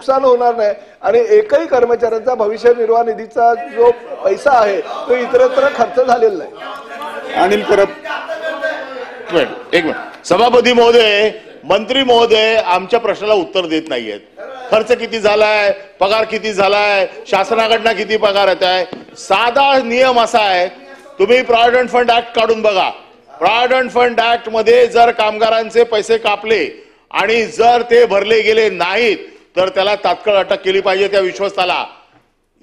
नुकसान होणार नाही आणि एकही कर्मचाऱ्यांचा भविष्य निर्वाह निधीचा जो पैसा आहे तो इतरत्र खर्च झालेला नाही। अनिल परब एक मिनिट सभापती महोदय, मंत्री महोदय आमच्या प्रश्नाला उत्तर देत नाहीयेत। खर्च किती झालाय, पगार किती झालाय, शासनाकडनं किती पगार येत आहे। साधा नियम असा आहे, तुम्ही प्रॉव्हिडंट फंड ऍक्ट काढून बघा। प्रॉव्हिडंट फंड ऍक्ट मध्ये जर कामगारांचे पैसे कापले आणि जर ते भरले गेले नाहीत तर त्याला तात्काळ अटक केली पाहिजे त्या विश्वस्ताला।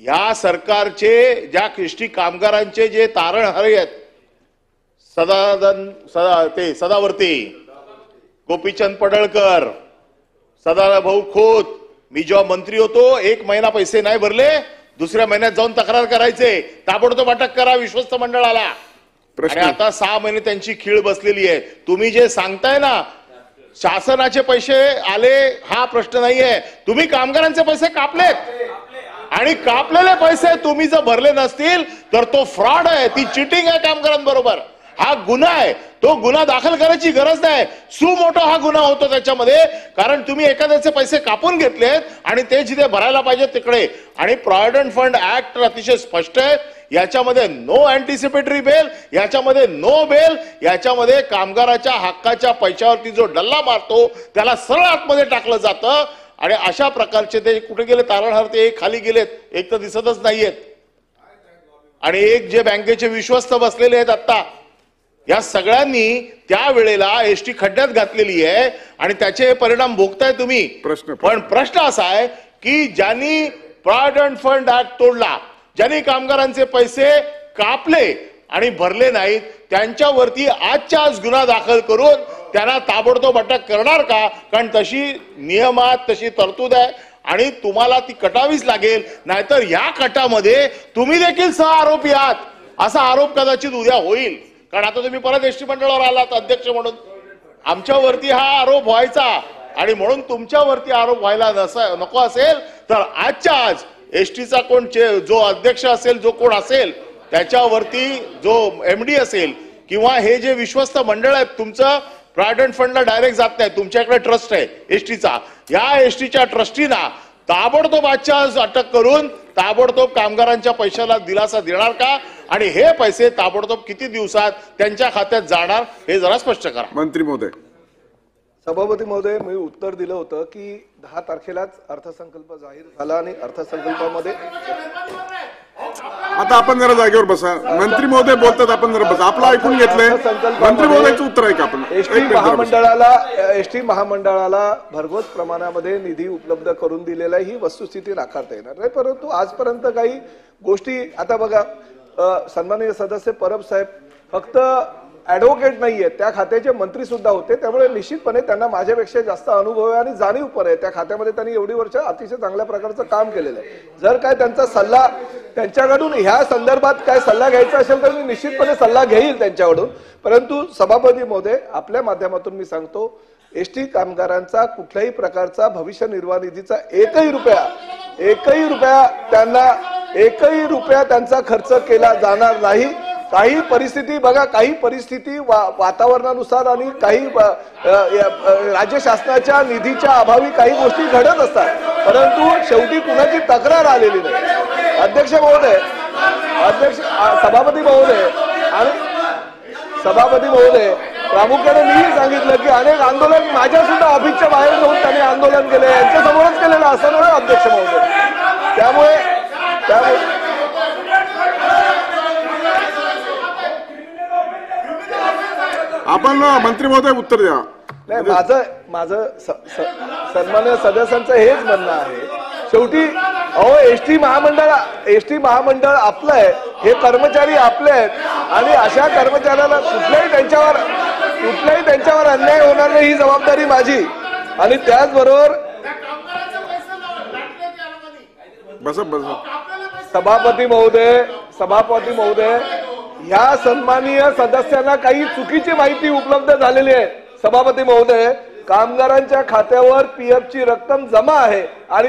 या सरकारचे ज्या एसटी कामगारांचे जे तारणहारे आहेत, सदावर्ती, गोपीचंद पडळकर, सदाभाऊ खोत, मी जेव्हा मंत्री होतो 1 महिना पैसे नाही भरले, दुसऱ्या महिन्यात जाऊन तक्रार करायचे, ताबडतोब अटक करा विश्वस्त मंडळाला। आणि आता 6 महिने त्यांची खीळ बसलेली आहे। तुम्ही जे सांगताय ना शासनाचे पैसे आले हा प्रश्न नाहीये, तुम्ही कामगारांचे पैसे कापलेत आणि कापलेले पैसे तुम्ही जर भरले नसतील तर तो फ्रॉड आहे, ती चिटिंग आहे कामगारांबरोबर। हा गुन्हा आहे, तो गुन्हा दाखल करायची गरज नाही। सुमोटो हा गुन्हा होतो त्याच्यामध्ये, कारण तुम्ही एखाद्याचे पैसे कापून घेतलेत आणि ते जिथे भरायला पाहिजे तिकडे। आणि प्रॉव्हिडंट फंड ऍक्ट अतिशय स्पष्ट आहे, याच्यामध्ये नो अँटिसिपेटरी बेल, याच्यामध्ये नो बेल, याच्यामध्ये कामगाराच्या हक्काच्या पैशावरती जो डल्ला मारतो त्याला सरळ आतमध्ये टाकलं जातं। आणि अशा प्रकारचे ते कुठे गेले तारणहार, ते एक खाली गेलेत, एक तर दिसतच नाहीयेत आणि एक जे बँकेचे विश्वस्त बसलेले आहेत आता, या सगळ्यांनी त्या वेळेला एसटी खड्ड्यात घातलेली आहे आणि त्याचे परिणाम भोगताय तुम्ही। पण प्रश्न असा आहे की ज्यांनी प्रॉव्हिडंट फंड ऍक्ट तोडला, ज्यांनी कामगारांचे पैसे कापले आणि भरले नाहीत, त्यांच्यावरती आजच्या आज गुन्हा दाखल करून त्यांना ताबडतोब अटक करणार का? कारण तशी नियमात तशी तरतूद आहे आणि तुम्हाला ती कटावीच लागेल, नाहीतर या कटामध्ये तुम्ही देखील सहआरोपी आहात असा आरोप कदाचित उद्या होईल। कारण आता तुम्ही परत एसटी मंडळावर आलात अध्यक्ष म्हणून, आमच्यावरती हा आरोप व्हायचा आणि म्हणून तुमच्यावरती आरोप व्हायला नको असेल तर आजच्या आज एसटीचा कोण जो अध्यक्ष असेल, जो कोण असेल, त्याच्यावरती जो एमडी असेल किंवा हे जे विश्वस्त मंडळ आहे, तुमचं प्रॉव्हिडंट फंडला डायरेक्ट जात नाही, तुमच्याकडे ट्रस्ट आहे एसटीचा, या एसटीच्या ट्रस्टीना ताबडतोब आजच्या आज अटक करून ताबडतोब कामगारांच्या पैशाला दिलासा देणार का? आणि हे पैसे ताबडतोब किती दिवसात त्यांच्या खात्यात जाणार हे जरा स्पष्ट करा। मंत्री महोदय। सभापती महोदय, मी उत्तर दिलं होतं की 10 तारखेलाच अर्थसंकल्प जाहीर झाला आणि अर्थसंकल्पामध्ये आता आपण जरा जागेवर बसा। मंत्री महोदय बोलतात, आपण जरा बसा, आपलं ऐकून घेतलंय। मंत्री महोदयाचं उत्तर आहे का आपण? एसटी महामंडळाला भरघोस प्रमाणामध्ये निधी उपलब्ध करून दिलेला ही वस्तुस्थिती नाकारता येणार नाही, परंतु आजपर्यंत काही गोष्टी, आता बघा सन्माननीय सदस्य परब साहेब फक्त ऍडव्होकेट नाहीये, त्या खात्याचे मंत्री सुद्धा होते, त्यामुळे निश्चितपणे त्यांना माझ्यापेक्षा जास्त अनुभव आहे आणि जाणीव पण आहे। त्या खात्यामध्ये त्यांनी एवढी वर्ष अतिशय चांगल्या प्रकारचं काम केलेलं आहे। जर काय त्यांचा सल्ला त्यांच्याकडून ह्या संदर्भात काय सल्ला घ्यायचा असेल तर मी निश्चितपणे सल्ला घेईल त्यांच्याकडून। परंतु सभापती महोदय, आपल्या माध्यमातून मी सांगतो, एसटी कामगारांचा कुठल्याही प्रकारचा भविष्य निर्वाह निधीचा एकही रुपया त्यांचा खर्च केला जाणार नाही। काही परिस्थिती बघा, काही परिस्थिती वातावरणानुसार आणि काही राज्य शासनाच्या निधीच्या अभावी काही गोष्टी घडत असतात, परंतु शेवटी कुणाची तक्रार आलेली नाही। अध्यक्ष महोदय, सभापती महोदय, प्रामुख्याने मीही सांगितलं की अनेक आंदोलन माझ्या सुद्धा ऑफिसच्या बाहेर जाऊन त्यांनी आंदोलन केले, यांच्या समोरच केलेलं असं नाही अध्यक्ष महोदय। त्यामुळे आपण मंत्री महोदय उत्तर द्या। नाही, माझं सन्माननीय सदस्यांचं हेच म्हणणं आहे, शेवटी एसटी महामंडळ आपलं आहे, हे कर्मचारी आपले आहेत आणि अशा कर्मचाऱ्याला कुठल्याही त्यांच्यावर अन्याय होणार नाही ही जबाबदारी माझी। आणि त्याचबरोबर सभापती महोदय, ह्या सन्माननीय सदस्यांना काही चुकीची माहिती उपलब्ध झालेली आहे। सभापती महोदय, कामगारांच्या खात्यावर पीएफची रक्कम जमा आहे आणि